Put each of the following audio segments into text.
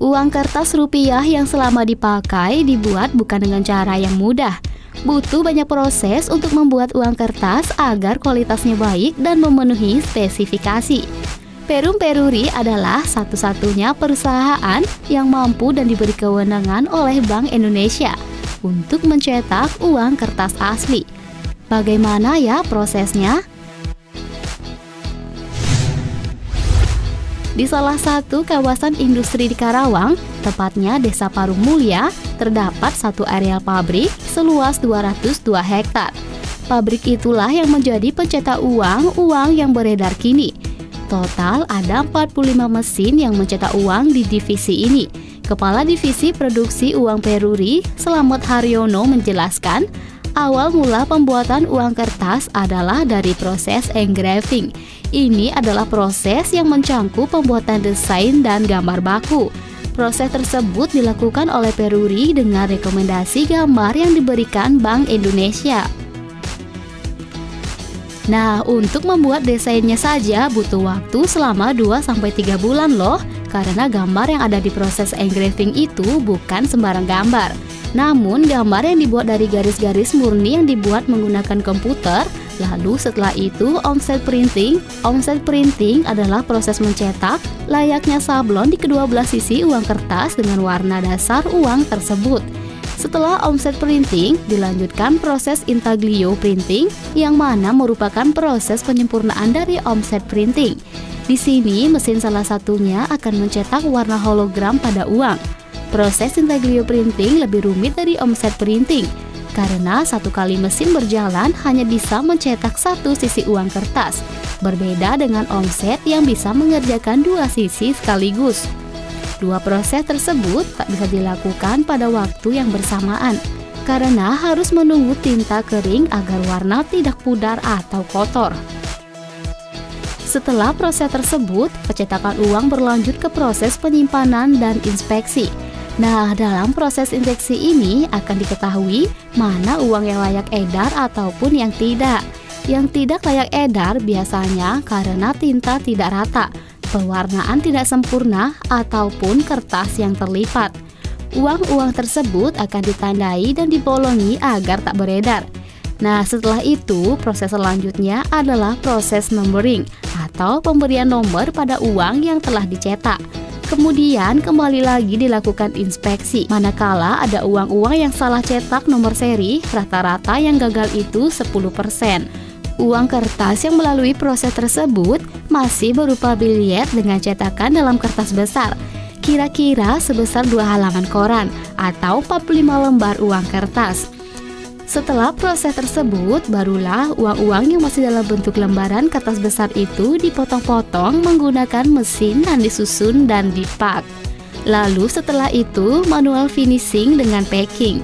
Uang kertas rupiah yang selama dipakai dibuat bukan dengan cara yang mudah. Butuh banyak proses untuk membuat uang kertas agar kualitasnya baik dan memenuhi spesifikasi. Perum Peruri adalah satu-satunya perusahaan yang mampu dan diberi kewenangan oleh Bank Indonesia untuk mencetak uang kertas asli. Bagaimana ya prosesnya? Di salah satu kawasan industri di Karawang, tepatnya Desa Parung Mulya, terdapat satu areal pabrik seluas 202 hektar. Pabrik itulah yang menjadi pencetak uang yang beredar kini. Total ada 45 mesin yang mencetak uang di divisi ini. Kepala Divisi Produksi Uang Peruri, Slamet Haryono menjelaskan, awal mula pembuatan uang kertas adalah dari proses engraving. Ini adalah proses yang mencangkup pembuatan desain dan gambar baku. Proses tersebut dilakukan oleh Peruri dengan rekomendasi gambar yang diberikan Bank Indonesia. Nah, untuk membuat desainnya saja butuh waktu selama 2-3 bulan loh, karena gambar yang ada di proses engraving itu bukan sembarang gambar. Namun, gambar yang dibuat dari garis-garis murni yang dibuat menggunakan komputer. Lalu setelah itu offset printing. Offset printing adalah proses mencetak layaknya sablon di kedua belah sisi uang kertas dengan warna dasar uang tersebut. Setelah offset printing, dilanjutkan proses intaglio printing yang mana merupakan proses penyempurnaan dari offset printing. Di sini mesin salah satunya akan mencetak warna hologram pada uang. Proses intaglio printing lebih rumit dari offset printing karena satu kali mesin berjalan hanya bisa mencetak satu sisi uang kertas, berbeda dengan offset yang bisa mengerjakan dua sisi sekaligus. Dua proses tersebut tak bisa dilakukan pada waktu yang bersamaan, karena harus menunggu tinta kering agar warna tidak pudar atau kotor. Setelah proses tersebut, pencetakan uang berlanjut ke proses penyimpanan dan inspeksi. Nah, dalam proses inspeksi ini akan diketahui mana uang yang layak edar ataupun yang tidak. Yang tidak layak edar biasanya karena tinta tidak rata, pewarnaan tidak sempurna, ataupun kertas yang terlipat. Uang-uang tersebut akan ditandai dan dibolongi agar tak beredar. Nah, setelah itu proses selanjutnya adalah proses numbering atau pemberian nomor pada uang yang telah dicetak. Kemudian kembali lagi dilakukan inspeksi. Manakala ada uang-uang yang salah cetak nomor seri, rata-rata yang gagal itu 10%. Uang kertas yang melalui proses tersebut masih berupa biljet dengan cetakan dalam kertas besar, kira-kira sebesar 2 halaman koran atau 45 lembar uang kertas. Setelah proses tersebut, barulah uang-uang yang masih dalam bentuk lembaran kertas besar itu dipotong-potong menggunakan mesin dan disusun dan dipak. Lalu setelah itu, manual finishing dengan packing.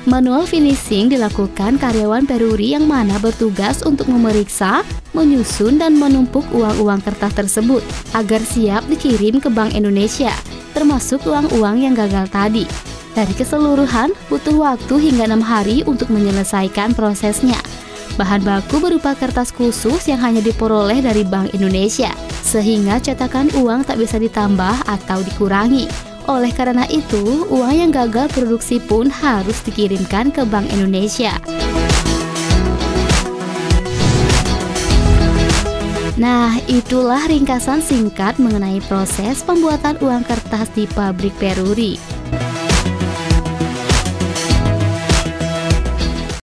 Manual finishing dilakukan karyawan Peruri yang mana bertugas untuk memeriksa, menyusun, dan menumpuk uang-uang kertas tersebut agar siap dikirim ke Bank Indonesia, termasuk uang-uang yang gagal tadi. Dari keseluruhan, butuh waktu hingga 6 hari untuk menyelesaikan prosesnya. Bahan baku berupa kertas khusus yang hanya diperoleh dari Bank Indonesia, sehingga cetakan uang tak bisa ditambah atau dikurangi. Oleh karena itu, uang yang gagal produksi pun harus dikirimkan ke Bank Indonesia. Nah, itulah ringkasan singkat mengenai proses pembuatan uang kertas di pabrik Peruri.